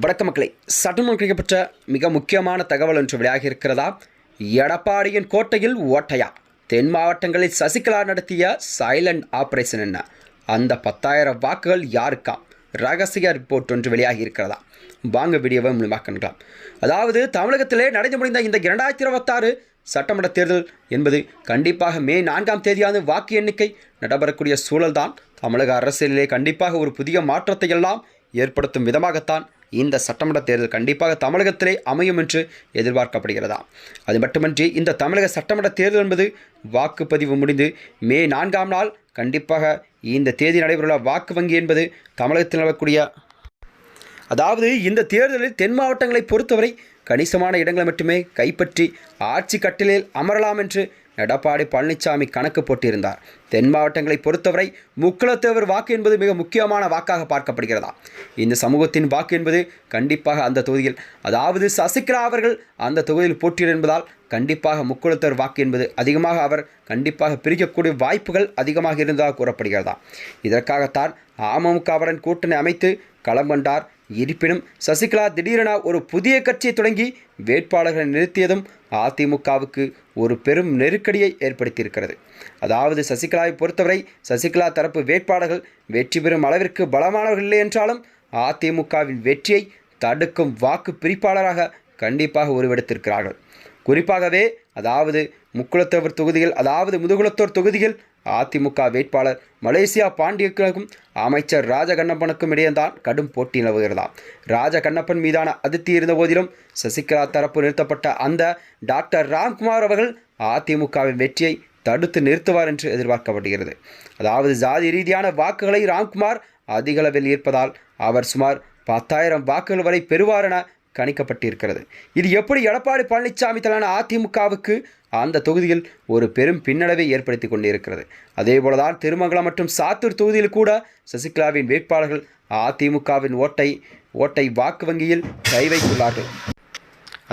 வணக்கம் மக்களே, சட்டமன்றம் கிடைக்கப்பட்ட மிக முக்கியமான தகவல் ஒன்று வெளியாகி இருக்கிறதா? எடப்பாடியின் கோட்டையில் ஓட்டையா? தென் மாவட்டங்களில் சசிகலா நடத்திய சைலண்ட் ஆபரேஷன் என்ன? அந்த 10,000 வாக்குகள் யாருக்கா? ரகசிய ரிப்போர்ட் ஒன்று வெளியாகி இருக்கிறதா? வாங்க வீடியோவை முழுமையாக்கலாம். அதாவது தமிழகத்திலே நடந்து முடிந்த இந்த 2026 சட்டமன்ற தேர்தல் என்பது கண்டிப்பாக மே 4ஆம் தேதியான வாக்கு எண்ணிக்கை நடைபெறக்கூடிய சூழல்தான் தமிழக அரசியலிலே கண்டிப்பாக ஒரு புதிய மாற்றத்தை எல்லாம் ஏற்படுத்தும் விதமாகத்தான் இந்த சட்டமன்ற தேர்தல் கண்டிப்பாக தமிழகத்திலே அமையும் என்று எதிர்பார்க்கப்படுகிறதா? அது மட்டுமன்றி இந்த தமிழக சட்டமன்ற தேர்தல் என்பது வாக்குப்பதிவு முடிந்து மே 4ஆம் நாள் கண்டிப்பாக இந்த தேதி நடைபெறவுள்ள வாக்கு வங்கி என்பது தமிழகத்தில் நடக்கக்கூடிய, அதாவது இந்த தேர்தலில் தென் மாவட்டங்களை பொறுத்தவரை கணிசமான இடங்களை மட்டுமே கைப்பற்றி ஆட்சி கட்டிலில் அமரலாம் என்று எடப்பாடி பழனிசாமி கணக்கு போட்டிருந்தார். தென் மாவட்டங்களை பொறுத்தவரை முக்குலத்தேவர் வாக்கு என்பது மிக முக்கியமான வாக்காக பார்க்கப்படுகிறதா? இந்த சமூகத்தின் வாக்கு என்பது கண்டிப்பாக அந்த தொகுதியில், அதாவது சசிகலா அவர்கள் அந்த தொகுதியில் போட்டியிட என்பதால் கண்டிப்பாக முக்குலத்தேவர் வாக்கு என்பது அதிகமாக அவர் கண்டிப்பாக பிரிக்கக்கூடிய வாய்ப்புகள் அதிகமாக இருந்ததாக கூறப்படுகிறதா? இதற்காகத்தான் அமமுகவுடன் கூட்டணி அமைத்து களம் கண்டார். இருப்பினும் சசிகலா திடீரென ஒரு புதிய கட்சியை தொடங்கி வேட்பாளர்களை நிறுத்தியதும் அதிமுகவுக்கு ஒரு பெரும் நெருக்கடியை ஏற்படுத்தியிருக்கிறது. அதாவது சசிகலாவை பொறுத்தவரை சசிகலா தரப்பு வேட்பாளர்கள் வெற்றி பெறும் அளவிற்கு பலமானவர்கள் இல்லை என்றாலும் அதிமுகவின் வெற்றியை தடுக்கும் வாக்கு பிரிப்பாளராக கண்டிப்பாக உருவெடுத்திருக்கிறார்கள். குறிப்பாகவே அதாவது முக்குலத்தோர் தொகுதியில், அதாவது முதுகுலத்தோர் தொகுதியில் அதிமுக வேட்பாளர் மலேசியா பாண்டியனுக்கும் அமைச்சர் ராஜகண்ணப்பனுக்கும் இடையேதான் கடும் போட்டி நிலவுகிறதா? ராஜகண்ணப்பன் மீதான அதிருப்தி இருந்த போதிலும் சசிகலா தரப்பு நிறுத்தப்பட்ட அந்த டாக்டர் ராம்குமார் அவர்கள் அதிமுகவின் வெற்றியை தடுத்து நிறுத்துவார் என்று எதிர்பார்க்கப்படுகிறது. அதாவது ஜாதி ரீதியான வாக்குகளை ராம்குமார் அதிக அளவில் ஈர்ப்பதால் அவர் சுமார் 10,000 வாக்குகள் வரை பெறுவார் என கணிக்கப்பட்டிருக்கிறது. இது எப்படி எடப்பாடி பழனிசாமி தலைமையிலான அதிமுகவுக்கு அந்த தொகுதியில் ஒரு பெரும் பின்னடைவை ஏற்படுத்தி கொண்டிருக்கிறது. அதேபோலதான் திருமங்கலம் மற்றும் சாத்தூர் தொகுதியில் கூட சசிகலாவின் வேட்பாளர்கள் அதிமுகவின் ஓட்டை வாக்கு வங்கியில் கை வைத்துள்ளார்கள்.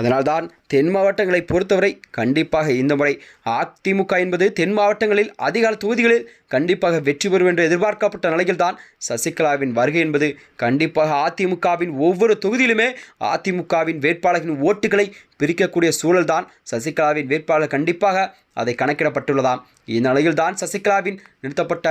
அதனால்தான் தென் மாவட்டங்களை பொறுத்தவரை கண்டிப்பாக இந்த முறை அதிமுக என்பது தென் மாவட்டங்களில் அதிக தொகுதிகளில் கண்டிப்பாக வெற்றி பெறும் என்று எதிர்பார்க்கப்பட்ட நிலையில்தான் சசிகலாவின் வருகை என்பது கண்டிப்பாக அதிமுகவின் ஒவ்வொரு தொகுதியிலுமே அதிமுகவின் வேட்பாளர்களின் ஓட்டுகளை பிரிக்கக்கூடிய சூழல்தான் சசிகலாவின் வேட்பாளர் கண்டிப்பாக அதை கணக்கிடப்பட்டுள்ளதாம். இந்நிலையில்தான் சசிகலாவின் நிறுத்தப்பட்ட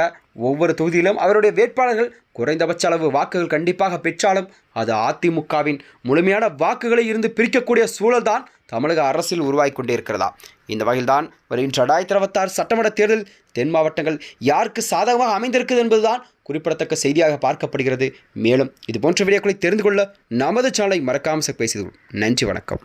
ஒவ்வொரு தொகுதியிலும் அவருடைய வேட்பாளர்கள் குறைந்தபட்ச அளவு வாக்குகள் கண்டிப்பாக பெற்றாலும் அது அதிமுகவின் முழுமையான வாக்குகளை இருந்து பிரிக்கக்கூடிய சூழல்தான் தமிழக அரசில் உருவாகி கொண்டிருக்கிறதா? இந்த வகையில்தான் வருகின்ற 2026 சட்டமன்ற தேர்தல் தென் மாவட்டங்கள் யாருக்கு சாதகமாக அமைந்திருக்குது என்பதுதான் குறிப்பிடத்தக்க செய்தியாக பார்க்கப்படுகிறது. மேலும் இதுபோன்ற வீடியோக்களை தெரிந்து கொள்ள நமது சேனலை மறக்காமல் சப்ஸ்கிரைப் செய்து நன்றி, வணக்கம்.